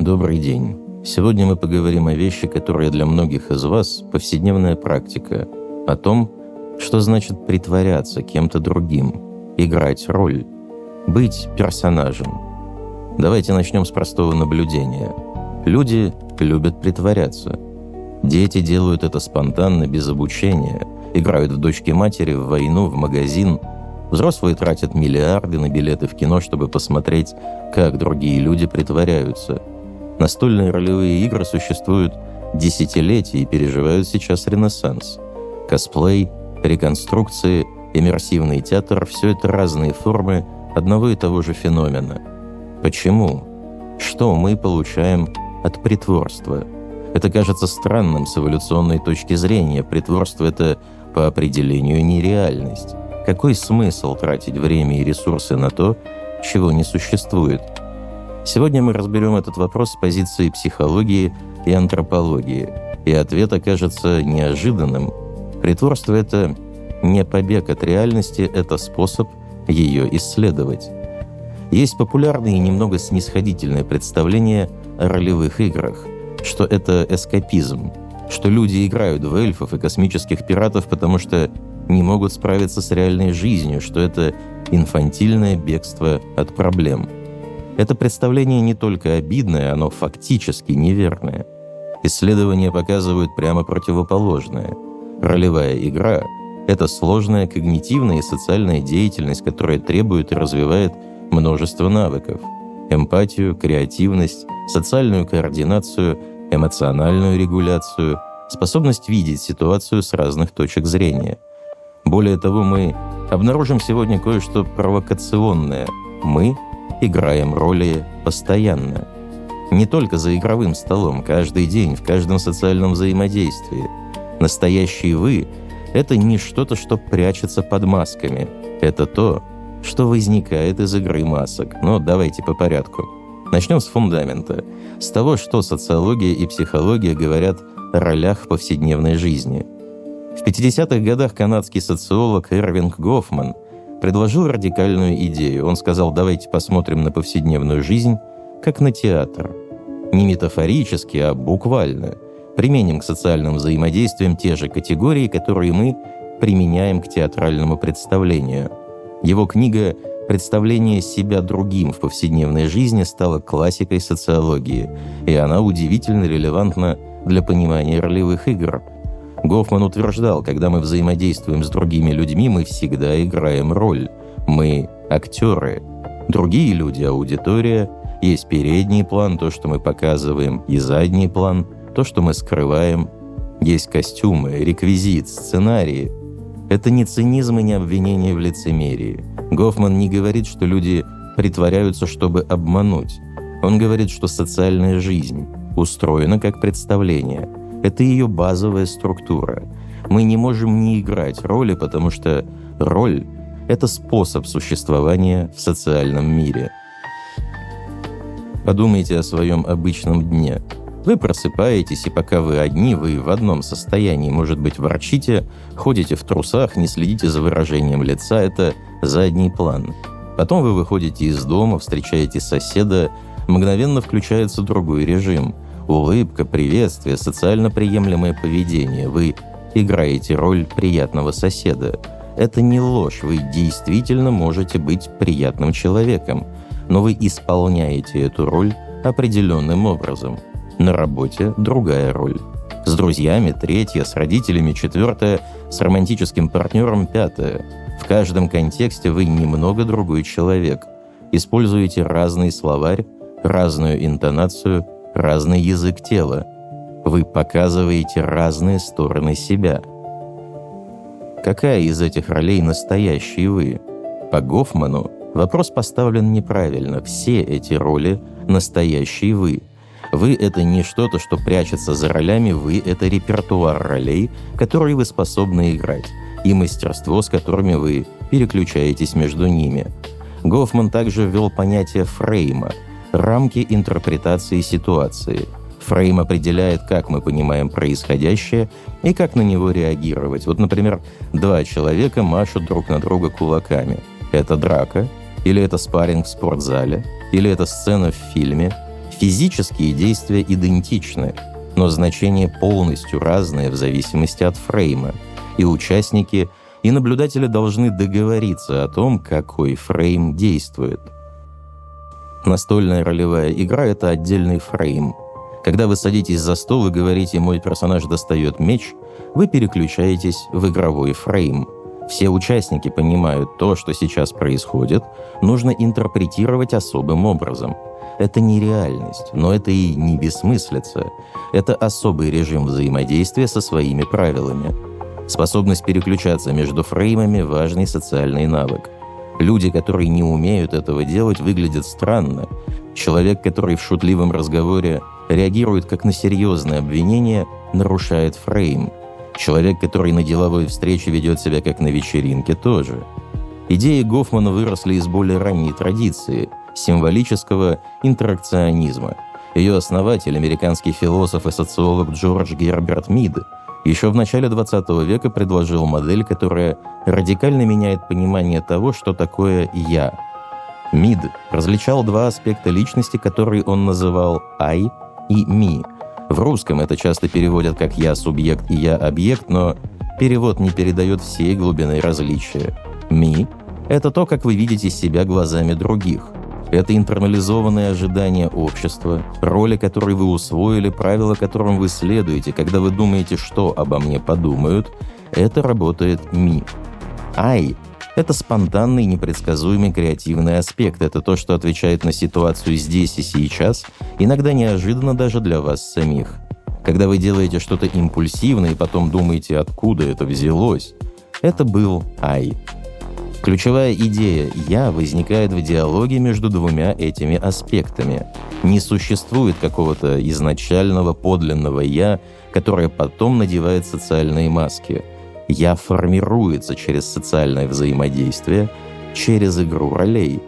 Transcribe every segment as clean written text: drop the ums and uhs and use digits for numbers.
Добрый день. Сегодня мы поговорим о вещи, которая для многих из вас повседневная практика, о том, что значит притворяться кем-то другим, играть роль, быть персонажем. Давайте начнем с простого наблюдения. Люди любят притворяться. Дети делают это спонтанно, без обучения, играют в дочки-матери, в войну, в магазин. Взрослые тратят миллиарды на билеты в кино, чтобы посмотреть, как другие люди притворяются. Настольные ролевые игры существуют десятилетия и переживают сейчас ренессанс. Косплей, реконструкции, иммерсивный театр – все это разные формы одного и того же феномена. Почему? Что мы получаем от притворства? Это кажется странным с эволюционной точки зрения. Притворство – это по определению нереальность. Какой смысл тратить время и ресурсы на то, чего не существует? Сегодня мы разберем этот вопрос с позиции психологии и антропологии, и ответ окажется неожиданным. Притворство – это не побег от реальности, это способ ее исследовать. Есть популярное и немного снисходительное представление о ролевых играх, что это эскапизм, что люди играют в эльфов и космических пиратов, потому что не могут справиться с реальной жизнью, что это инфантильное бегство от проблем. Это представление не только обидное, оно фактически неверное. Исследования показывают прямо противоположное. Ролевая игра – это сложная когнитивная и социальная деятельность, которая требует и развивает множество навыков – эмпатию, креативность, социальную координацию, эмоциональную регуляцию, способность видеть ситуацию с разных точек зрения. Более того, мы обнаружим сегодня кое-что провокационное. Мы играем роли постоянно. Не только за игровым столом, каждый день, в каждом социальном взаимодействии. Настоящий «вы» — это не что-то, что прячется под масками. Это то, что возникает из игры масок. Но давайте по порядку. Начнем с фундамента. С того, что социология и психология говорят о ролях в повседневной жизни. В 50-х годах канадский социолог Эрвинг Гофман предложил радикальную идею. Он сказал: давайте посмотрим на повседневную жизнь как на театр. Не метафорически, а буквально. Применим к социальным взаимодействиям те же категории, которые мы применяем к театральному представлению. Его книга «Представление себя другим в повседневной жизни» стала классикой социологии, и она удивительно релевантна для понимания ролевых игр. Гофман утверждал, когда мы взаимодействуем с другими людьми, мы всегда играем роль. Мы актеры. Другие люди — аудитория. Есть передний план, то, что мы показываем, и задний план, то, что мы скрываем. Есть костюмы, реквизит, сценарии. Это не цинизм и не обвинение в лицемерии. Гофман не говорит, что люди притворяются, чтобы обмануть. Он говорит, что социальная жизнь устроена как представление. Это ее базовая структура. Мы не можем не играть роли, потому что роль — это способ существования в социальном мире. Подумайте о своем обычном дне. Вы просыпаетесь, и пока вы одни, вы в одном состоянии. Может быть, ворчите, ходите в трусах, не следите за выражением лица. Это задний план. Потом вы выходите из дома, встречаете соседа, мгновенно включается другой режим. Улыбка, приветствие, социально приемлемое поведение. Вы играете роль приятного соседа. Это не ложь, вы действительно можете быть приятным человеком, но вы исполняете эту роль определенным образом. На работе другая роль. С друзьями третья, с родителями четвертая, с романтическим партнером пятая. В каждом контексте вы немного другой человек. Используете разный словарь, разную интонацию, разный язык тела. Вы показываете разные стороны себя. Какая из этих ролей настоящий вы? По Гофману вопрос поставлен неправильно. Все эти роли – настоящий вы. Вы – это не что-то, что прячется за ролями, вы – это репертуар ролей, которые вы способны играть, и мастерство, с которыми вы переключаетесь между ними. Гофман также ввел понятие фрейма – рамки интерпретации ситуации. Фрейм определяет, как мы понимаем происходящее и как на него реагировать. Вот, например, два человека машут друг на друга кулаками. Это драка? Или это спарринг в спортзале? Или это сцена в фильме? Физические действия идентичны, но значение полностью разное в зависимости от фрейма, и участники, и наблюдатели должны договориться о том, какой фрейм действует. Настольная ролевая игра — это отдельный фрейм. Когда вы садитесь за стол и говорите «мой персонаж достает меч», вы переключаетесь в игровой фрейм. Все участники понимают то, что сейчас происходит, нужно интерпретировать особым образом. Это не реальность, но это и не бессмыслица. Это особый режим взаимодействия со своими правилами. Способность переключаться между фреймами – важный социальный навык. Люди, которые не умеют этого делать, выглядят странно. Человек, который в шутливом разговоре реагирует как на серьезное обвинение, нарушает фрейм. Человек, который на деловой встрече ведет себя как на вечеринке, тоже. Идеи Гофмана выросли из более ранней традиции – символического интеракционизма. Ее основатель, американский философ и социолог Джордж Герберт Мид, еще в начале XX века предложил модель, которая радикально меняет понимание того, что такое «я». Мид различал два аспекта личности, которые он называл «I» и «me». В русском это часто переводят как «я субъект» и «я объект», но перевод не передает всей глубины различия. «Me» — это то, как вы видите себя глазами других. Это интернализованные ожидания общества, роли, которые вы усвоили, правила, которым вы следуете, когда вы думаете, что обо мне подумают. Это работает «me». «I» — это спонтанный, непредсказуемый креативный аспект. Это то, что отвечает на ситуацию здесь и сейчас, иногда неожиданно даже для вас самих. Когда вы делаете что-то импульсивно и потом думаете, откуда это взялось, это был «I». Ключевая идея «я» возникает в диалоге между двумя этими аспектами. Не существует какого-то изначального подлинного «я», которое потом надевает социальные маски. «Я» формируется через социальное взаимодействие, через игру ролей.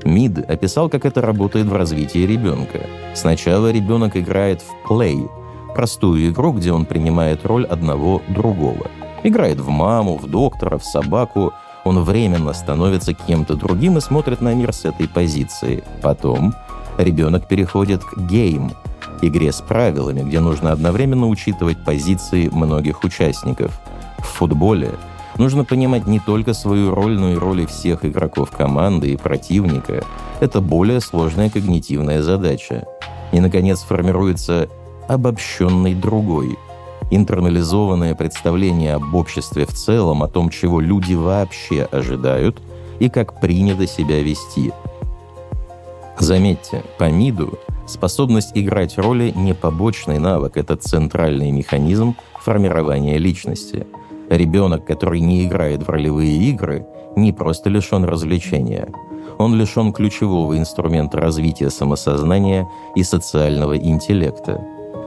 Мид описал, как это работает в развитии ребенка. Сначала ребенок играет в play, простую игру, где он принимает роль одного другого. Играет в маму, в доктора, в собаку. Он временно становится кем-то другим и смотрит на мир с этой позиции. Потом ребенок переходит к гейм, игре с правилами, где нужно одновременно учитывать позиции многих участников. В футболе нужно понимать не только свою роль, но и роли всех игроков команды и противника. Это более сложная когнитивная задача. И, наконец, формируется обобщенный другой. Интернализованное представление об обществе в целом, о том, чего люди вообще ожидают и как принято себя вести. Заметьте, по Миду способность играть роли не побочный навык, это центральный механизм формирования личности. Ребенок, который не играет в ролевые игры, не просто лишен развлечения. Он лишен ключевого инструмента развития самосознания и социального интеллекта.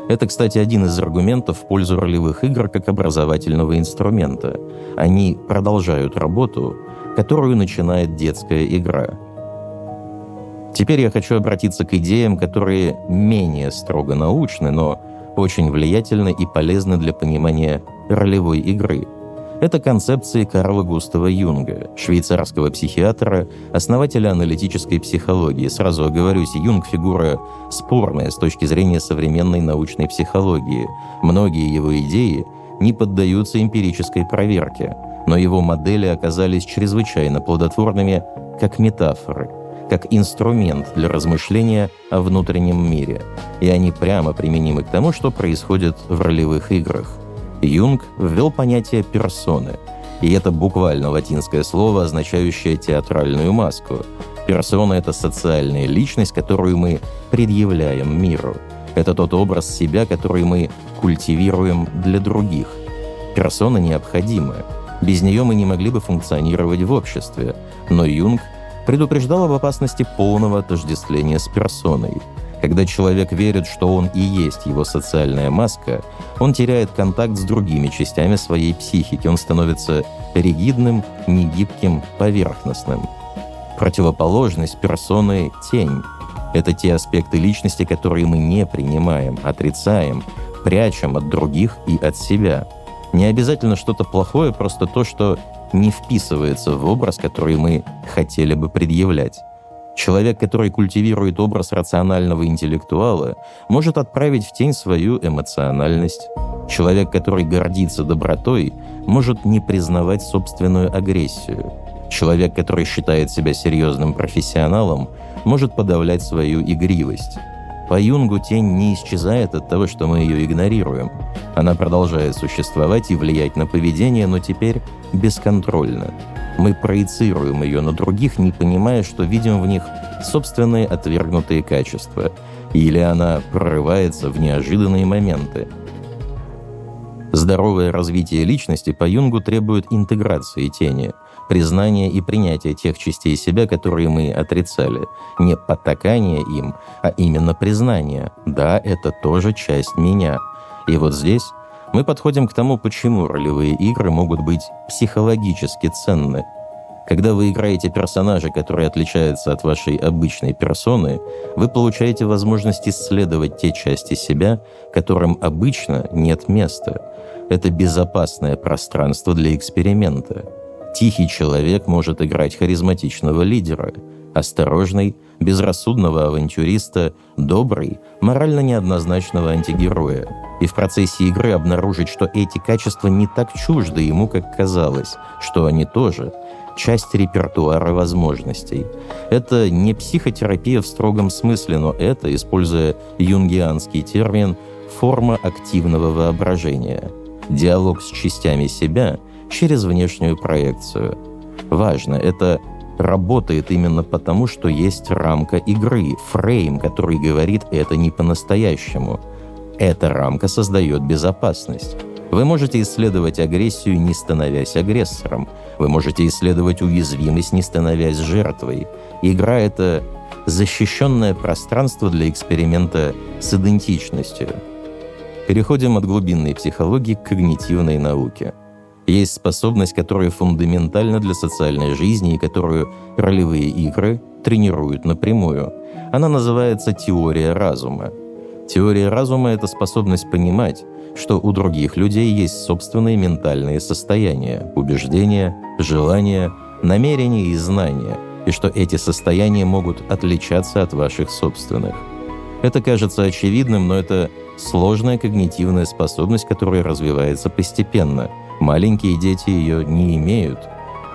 Это, кстати, один из аргументов в пользу ролевых игр как образовательного инструмента. Они продолжают работу, которую начинает детская игра. Теперь я хочу обратиться к идеям, которые менее строго научны, но очень влиятельны и полезны для понимания ролевой игры. Это концепции Карла Густава Юнга, швейцарского психиатра, основателя аналитической психологии. Сразу оговорюсь, Юнг – фигура спорная с точки зрения современной научной психологии. Многие его идеи не поддаются эмпирической проверке, но его модели оказались чрезвычайно плодотворными как метафоры, как инструмент для размышления о внутреннем мире, и они прямо применимы к тому, что происходит в ролевых играх. Юнг ввел понятие «персоны», и это буквально латинское слово, означающее театральную маску. Персона — это социальная личность, которую мы предъявляем миру. Это тот образ себя, который мы культивируем для других. Персона необходима. Без нее мы не могли бы функционировать в обществе. Но Юнг предупреждал об опасности полного отождествления с персоной. Когда человек верит, что он и есть его социальная маска, он теряет контакт с другими частями своей психики, он становится ригидным, негибким, поверхностным. Противоположность персоны – тень. Это те аспекты личности, которые мы не принимаем, отрицаем, прячем от других и от себя. Не обязательно что-то плохое, просто то, что не вписывается в образ, который мы хотели бы предъявлять. Человек, который культивирует образ рационального интеллектуала, может отправить в тень свою эмоциональность. Человек, который гордится добротой, может не признавать собственную агрессию. Человек, который считает себя серьезным профессионалом, может подавлять свою игривость. По Юнгу тень не исчезает от того, что мы ее игнорируем. Она продолжает существовать и влиять на поведение, но теперь бесконтрольно. Мы проецируем ее на других, не понимая, что видим в них собственные отвергнутые качества, или она прорывается в неожиданные моменты. Здоровое развитие личности по Юнгу требует интеграции тени, признания и принятия тех частей себя, которые мы отрицали, не потакание им, а именно признание. Да, это тоже часть меня. И вот здесь мы подходим к тому, почему ролевые игры могут быть психологически ценны. Когда вы играете персонажа, который отличается от вашей обычной персоны, вы получаете возможность исследовать те части себя, которым обычно нет места. Это безопасное пространство для эксперимента. Тихий человек может играть харизматичного лидера, осторожный — безрассудного авантюриста, добрый — морально неоднозначного антигероя. И в процессе игры обнаружить, что эти качества не так чужды ему, как казалось, что они тоже часть репертуара возможностей. Это не психотерапия в строгом смысле, но это, используя юнгианский термин, форма активного воображения. Диалог с частями себя через внешнюю проекцию. Важно, это работает именно потому, что есть рамка игры, фрейм, который говорит «это не по-настоящему». Эта рамка создает безопасность. Вы можете исследовать агрессию, не становясь агрессором. Вы можете исследовать уязвимость, не становясь жертвой. Игра — это защищенное пространство для эксперимента с идентичностью. Переходим от глубинной психологии к когнитивной науке. Есть способность, которая фундаментальна для социальной жизни и которую ролевые игры тренируют напрямую. Она называется теория разума. Теория разума — это способность понимать, что у других людей есть собственные ментальные состояния, убеждения, желания, намерения и знания, и что эти состояния могут отличаться от ваших собственных. Это кажется очевидным, но это сложная когнитивная способность, которая развивается постепенно. Маленькие дети ее не имеют.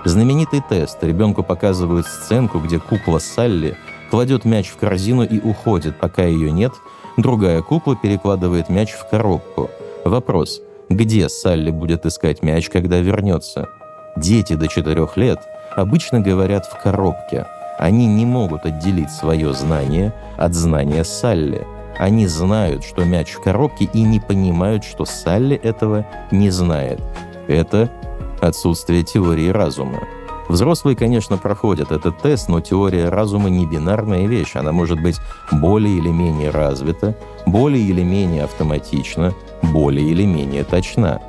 Знаменитый тест. Ребенку показывают сценку, где кукла Салли кладет мяч в корзину и уходит, пока ее нет. Другая кукла перекладывает мяч в коробку. Вопрос: где Салли будет искать мяч, когда вернется? Дети до 4 лет обычно говорят «в коробке». Они не могут отделить свое знание от знания Салли. Они знают, что мяч в коробке, и не понимают, что Салли этого не знает. Это отсутствие теории разума. Взрослые, конечно, проходят этот тест, но теория разума не бинарная вещь. Она может быть более или менее развита, более или менее автоматична, более или менее точна.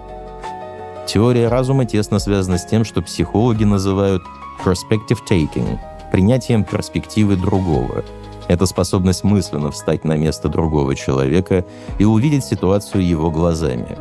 Теория разума тесно связана с тем, что психологи называют perspective taking – принятием перспективы другого. Это способность мысленно встать на место другого человека и увидеть ситуацию его глазами.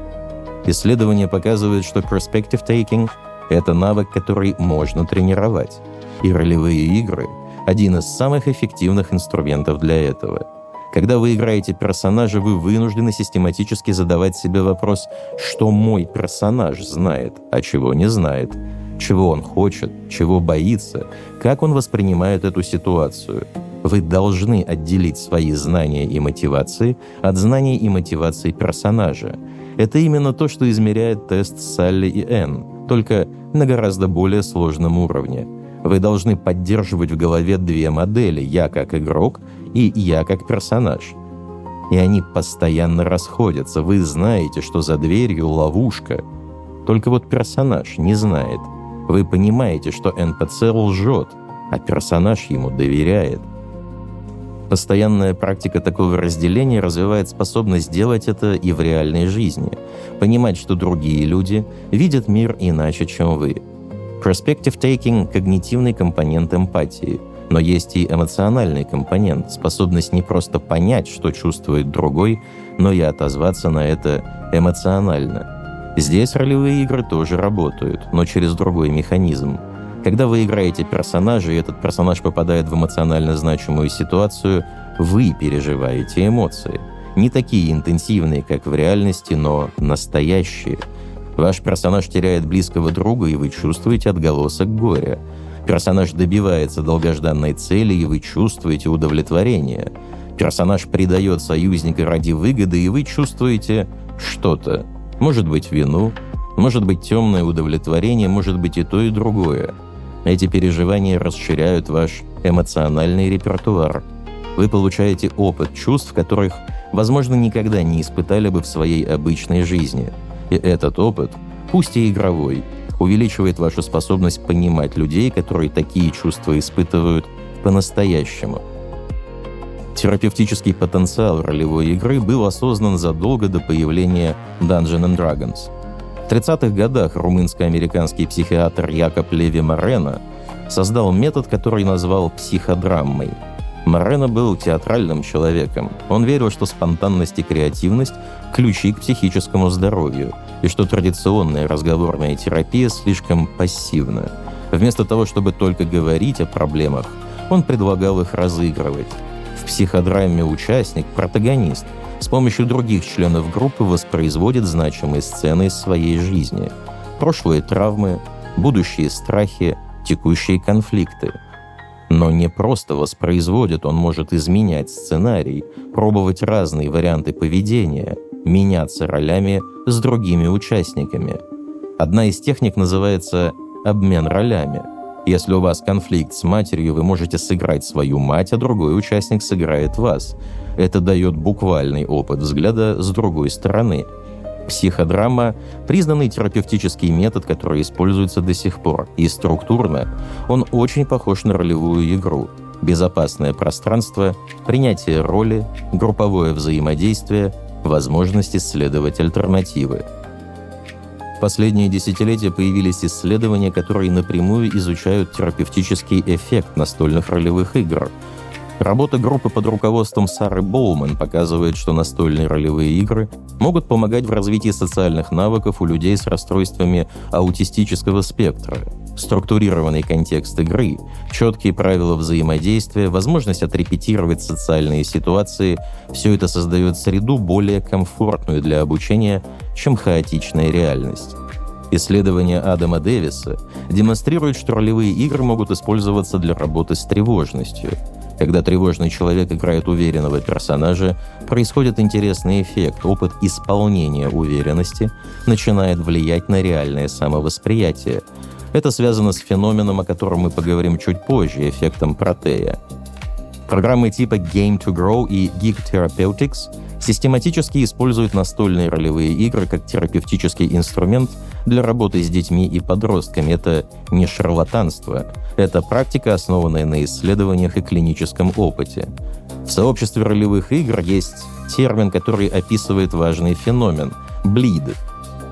Исследования показывают, что perspective taking — это навык, который можно тренировать. И ролевые игры — один из самых эффективных инструментов для этого. Когда вы играете персонажа, вы вынуждены систематически задавать себе вопрос, что мой персонаж знает, а чего не знает, чего он хочет, чего боится, как он воспринимает эту ситуацию. Вы должны отделить свои знания и мотивации от знаний и мотиваций персонажа. Это именно то, что измеряет тест Салли и Энн, только на гораздо более сложном уровне. Вы должны поддерживать в голове две модели: я как игрок и я как персонаж. И они постоянно расходятся. Вы знаете, что за дверью ловушка. Только вот персонаж не знает. Вы понимаете, что НПЦ лжет, а персонаж ему доверяет. Постоянная практика такого разделения развивает способность делать это и в реальной жизни. Понимать, что другие люди видят мир иначе, чем вы. Perspective taking — когнитивный компонент эмпатии. Но есть и эмоциональный компонент, способность не просто понять, что чувствует другой, но и отозваться на это эмоционально. Здесь ролевые игры тоже работают, но через другой механизм. Когда вы играете персонажа, и этот персонаж попадает в эмоционально значимую ситуацию, вы переживаете эмоции. Не такие интенсивные, как в реальности, но настоящие. Ваш персонаж теряет близкого друга, и вы чувствуете отголосок горя. Персонаж добивается долгожданной цели, и вы чувствуете удовлетворение. Персонаж предает союзника ради выгоды, и вы чувствуете что-то. Может быть, вину, может быть, темное удовлетворение, может быть, и то, и другое. Эти переживания расширяют ваш эмоциональный репертуар. Вы получаете опыт чувств, которых, возможно, никогда не испытали бы в своей обычной жизни. И этот опыт, пусть и игровой, увеличивает вашу способность понимать людей, которые такие чувства испытывают по-настоящему. Терапевтический потенциал ролевой игры был осознан задолго до появления Dungeons & Dragons. В 30-х годах румынско-американский психиатр Якоб Леви Морено создал метод, который назвал психодраммой. Морено был театральным человеком. Он верил, что спонтанность и креативность – ключи к психическому здоровью, и что традиционная разговорная терапия слишком пассивна. Вместо того, чтобы только говорить о проблемах, он предлагал их разыгрывать. В психодраме участник, протагонист, с помощью других членов группы воспроизводит значимые сцены из своей жизни. Прошлые травмы, будущие страхи, текущие конфликты. Но не просто воспроизводит, он может изменять сценарий, пробовать разные варианты поведения, меняться ролями с другими участниками. Одна из техник называется «обмен ролями». Если у вас конфликт с матерью, вы можете сыграть свою мать, а другой участник сыграет вас. Это дает буквальный опыт взгляда с другой стороны. Психодрама – признанный терапевтический метод, который используется до сих пор. И структурно он очень похож на ролевую игру. Безопасное пространство, принятие роли, групповое взаимодействие, возможность исследовать альтернативы. В последние десятилетия появились исследования, которые напрямую изучают терапевтический эффект настольных ролевых игр. Работа группы под руководством Сары Боуман показывает, что настольные ролевые игры могут помогать в развитии социальных навыков у людей с расстройствами аутистического спектра. Структурированный контекст игры, четкие правила взаимодействия, возможность отрепетировать социальные ситуации – все это создает среду более комфортную для обучения, чем хаотичная реальность. Исследования Адама Дэвиса демонстрируют, что ролевые игры могут использоваться для работы с тревожностью. Когда тревожный человек играет уверенного персонажа, происходит интересный эффект. Опыт исполнения уверенности начинает влиять на реальное самовосприятие. Это связано с феноменом, о котором мы поговорим чуть позже, эффектом Протея. Программы типа Game to Grow и Geek Therapeutics систематически используют настольные ролевые игры как терапевтический инструмент для работы с детьми и подростками. Это не шарлатанство. Это практика, основанная на исследованиях и клиническом опыте. В сообществе ролевых игр есть термин, который описывает важный феномен – bleed.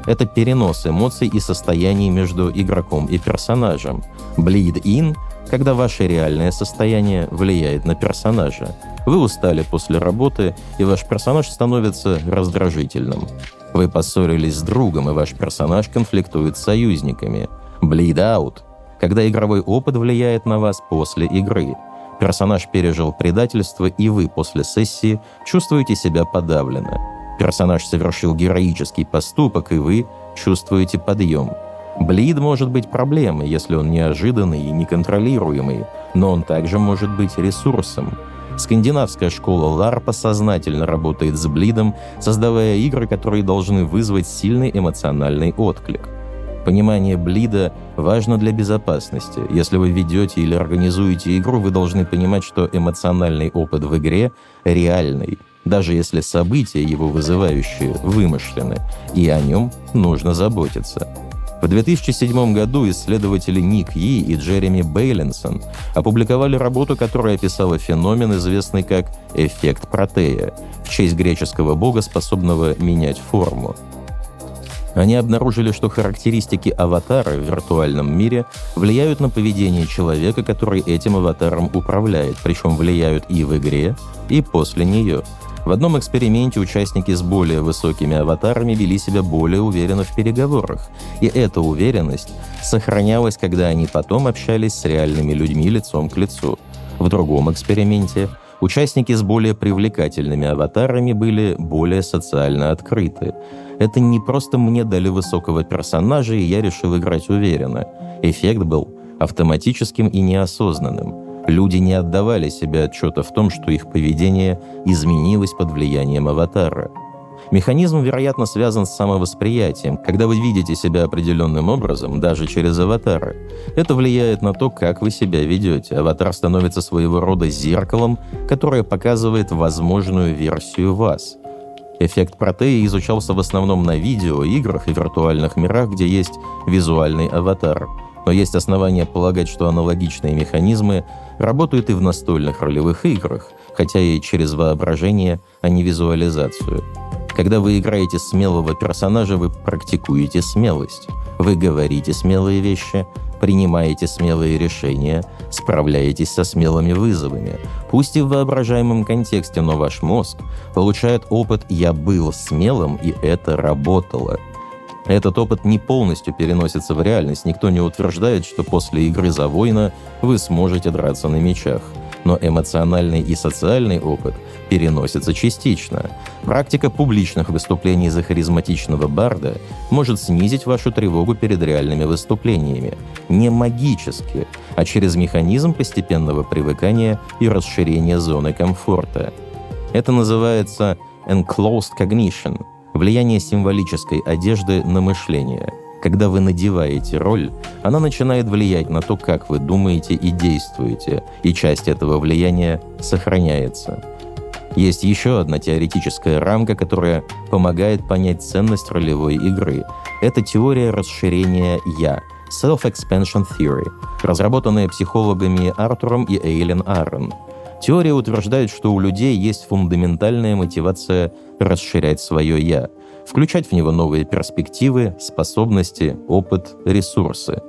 Это перенос эмоций и состояний между игроком и персонажем. Bleed in – когда ваше реальное состояние влияет на персонажа. Вы устали после работы, и ваш персонаж становится раздражительным. Вы поссорились с другом, и ваш персонаж конфликтует с союзниками. Bleed out – когда игровой опыт влияет на вас после игры. Персонаж пережил предательство, и вы после сессии чувствуете себя подавленно. Персонаж совершил героический поступок, и вы чувствуете подъем. Блид может быть проблемой, если он неожиданный и неконтролируемый, но он также может быть ресурсом. Скандинавская школа Ларпа сознательно работает с блидом, создавая игры, которые должны вызвать сильный эмоциональный отклик. Понимание блида важно для безопасности. Если вы ведете или организуете игру, вы должны понимать, что эмоциональный опыт в игре реальный, даже если события, его вызывающие, вымышлены, и о нем нужно заботиться. В 2007 году исследователи Ник Йи и Джереми Бейлинсон опубликовали работу, которая описала феномен, известный как «эффект Протея», в честь греческого бога, способного менять форму. Они обнаружили, что характеристики аватара в виртуальном мире влияют на поведение человека, который этим аватаром управляет, причем влияют и в игре, и после нее. В одном эксперименте участники с более высокими аватарами вели себя более уверенно в переговорах, и эта уверенность сохранялась, когда они потом общались с реальными людьми лицом к лицу. В другом эксперименте участники с более привлекательными аватарами были более социально открыты. Это не просто мне дали высокого персонажа, и я решил играть уверенно. Эффект был автоматическим и неосознанным. Люди не отдавали себе отчета в том, что их поведение изменилось под влиянием аватара. Механизм, вероятно, связан с самовосприятием. Когда вы видите себя определенным образом, даже через аватара, это влияет на то, как вы себя ведете. Аватар становится своего рода зеркалом, которое показывает возможную версию вас. Эффект Протея изучался в основном на видеоиграх и виртуальных мирах, где есть визуальный аватар. Но есть основания полагать, что аналогичные механизмы работают и в настольных ролевых играх, хотя и через воображение, а не визуализацию. Когда вы играете смелого персонажа, вы практикуете смелость. Вы говорите смелые вещи, принимаете смелые решения, справляетесь со смелыми вызовами. Пусть и в воображаемом контексте, но ваш мозг получает опыт «я был смелым, и это работало». Этот опыт не полностью переносится в реальность. Никто не утверждает, что после игры за воина вы сможете драться на мечах. Но эмоциональный и социальный опыт переносится частично. Практика публичных выступлений за харизматичного барда может снизить вашу тревогу перед реальными выступлениями. Не магически, а через механизм постепенного привыкания и расширения зоны комфорта. Это называется enclosed cognition. Влияние символической одежды на мышление. Когда вы надеваете роль, она начинает влиять на то, как вы думаете и действуете, и часть этого влияния сохраняется. Есть еще одна теоретическая рамка, которая помогает понять ценность ролевой игры. Это теория расширения «я» – Self-Expansion Theory, разработанная психологами Артуром и Эйлен Аррен. Теория утверждает, что у людей есть фундаментальная мотивация расширять свое «я», включать в него новые перспективы, способности, опыт, ресурсы.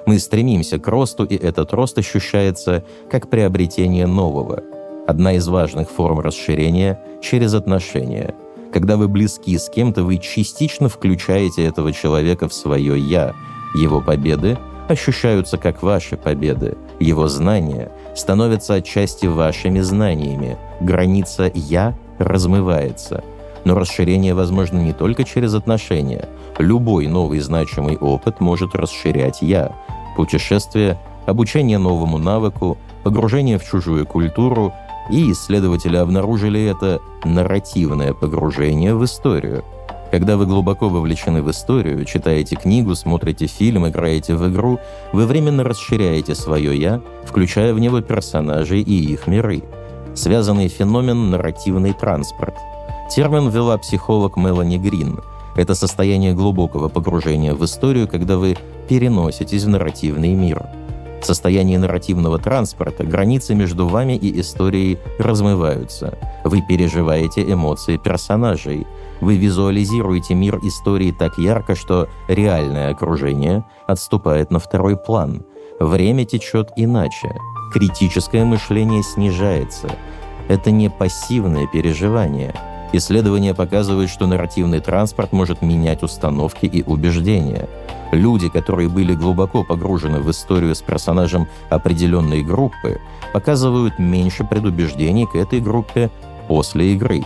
Мы стремимся к росту, и этот рост ощущается как приобретение нового. Одна из важных форм расширения – через отношения. Когда вы близки с кем-то, вы частично включаете этого человека в свое «я». Его победы ощущаются как ваши победы. Его знания становятся отчасти вашими знаниями. Граница «я» размывается. Но расширение возможно не только через отношения. Любой новый значимый опыт может расширять «я». Путешествие, обучение новому навыку, погружение в чужую культуру, и исследователи обнаружили это нарративное погружение в историю. Когда вы глубоко вовлечены в историю, читаете книгу, смотрите фильм, играете в игру, вы временно расширяете свое «я», включая в него персонажей и их миры. Связанный феномен «нарративный транспорт». Термин ввела психолог Мелани Грин. Это состояние глубокого погружения в историю, когда вы переноситесь в нарративный мир. В состоянии нарративного транспорта границы между вами и историей размываются. Вы переживаете эмоции персонажей. Вы визуализируете мир истории так ярко, что реальное окружение отступает на второй план. Время течет иначе. Критическое мышление снижается. Это не пассивное переживание. Исследования показывают, что нарративный транспорт может менять установки и убеждения. Люди, которые были глубоко погружены в историю с персонажем определенной группы, показывают меньше предубеждений к этой группе после игры.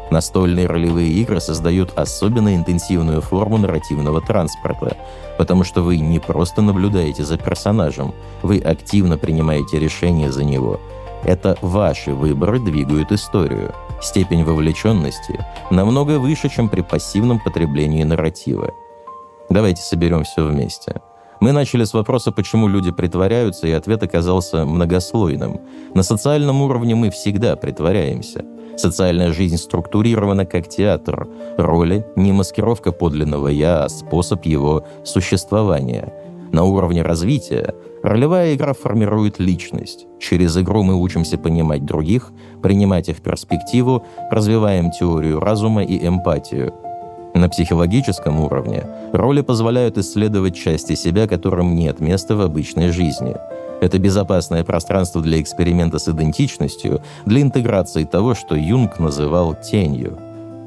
Настольные ролевые игры создают особенно интенсивную форму нарративного транспорта, потому что вы не просто наблюдаете за персонажем, вы активно принимаете решения за него. Это ваши выборы двигают историю. Степень вовлеченности намного выше, чем при пассивном потреблении нарратива. Давайте соберем все вместе. Мы начали с вопроса, почему люди притворяются, и ответ оказался многослойным. На социальном уровне мы всегда притворяемся. Социальная жизнь структурирована как театр. Роли – не маскировка подлинного «я», а способ его существования. На уровне развития ролевая игра формирует личность. Через игру мы учимся понимать других, принимать их перспективу, развиваем теорию разума и эмпатию. На психологическом уровне роли позволяют исследовать части себя, которым нет места в обычной жизни. Это безопасное пространство для эксперимента с идентичностью, для интеграции того, что Юнг называл тенью.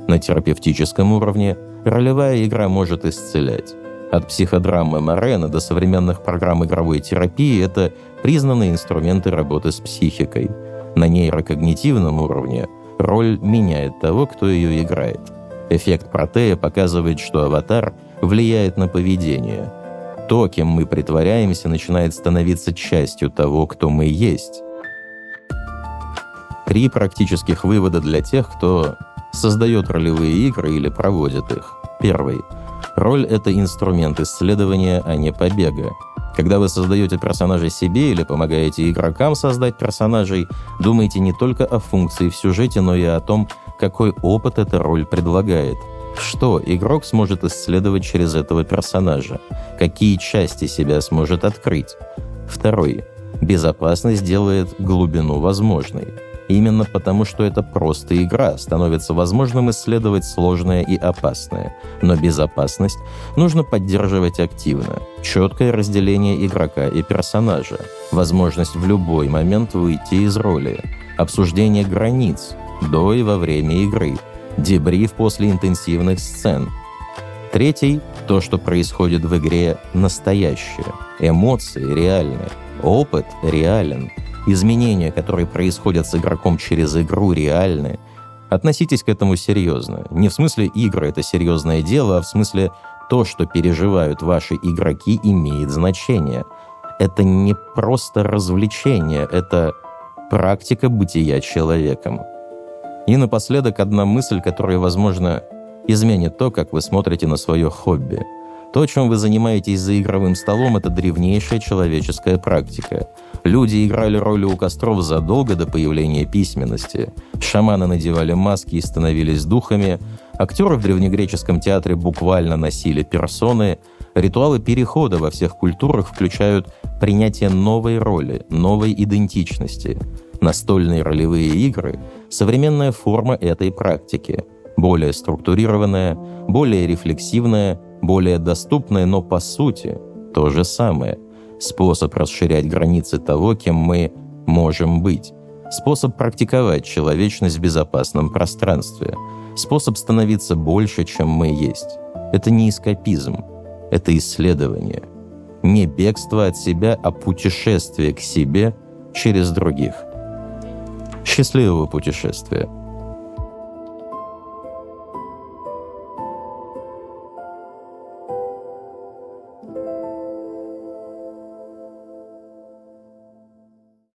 На терапевтическом уровне ролевая игра может исцелять. От психодрамы Морена до современных программ игровой терапии это признанные инструменты работы с психикой. На нейрокогнитивном уровне роль меняет того, кто ее играет. Эффект Протея показывает, что аватар влияет на поведение. То, кем мы притворяемся, начинает становиться частью того, кто мы есть. 3 практических вывода для тех, кто создает ролевые игры или проводит их. Первый. Роль — это инструмент исследования, а не побега. Когда вы создаете персонажей себе или помогаете игрокам создать персонажей, думайте не только о функции в сюжете, но и о том, какой опыт эта роль предлагает. Что игрок сможет исследовать через этого персонажа? Какие части себя сможет открыть? Второй. Безопасность делает глубину возможной. Именно потому, что это просто игра, становится возможным исследовать сложное и опасное. Но безопасность нужно поддерживать активно. Четкое разделение игрока и персонажа. Возможность в любой момент выйти из роли. Обсуждение границ до и во время игры. Дебриф после интенсивных сцен. Третий – то, что происходит в игре, настоящее. Эмоции реальны. Опыт реален. Изменения, которые происходят с игроком через игру, реальны. Относитесь к этому серьезно. Не в смысле игры — это серьезное дело, а в смысле то, что переживают ваши игроки, имеет значение. Это не просто развлечение, это практика бытия человеком. И напоследок одна мысль, которая, возможно, изменит то, как вы смотрите на свое хобби. То, чем вы занимаетесь за игровым столом, это древнейшая человеческая практика. Люди играли роли у костров задолго до появления письменности. Шаманы надевали маски и становились духами. Актеры в древнегреческом театре буквально носили персоны. Ритуалы перехода во всех культурах включают принятие новой роли, новой идентичности. Настольные ролевые игры — современная форма этой практики. Более структурированная, более рефлексивная, более доступная, но по сути то же самое. Способ расширять границы того, кем мы можем быть. Способ практиковать человечность в безопасном пространстве. Способ становиться больше, чем мы есть. Это не эскапизм, это исследование. Не бегство от себя, а путешествие к себе через других. Счастливого путешествия!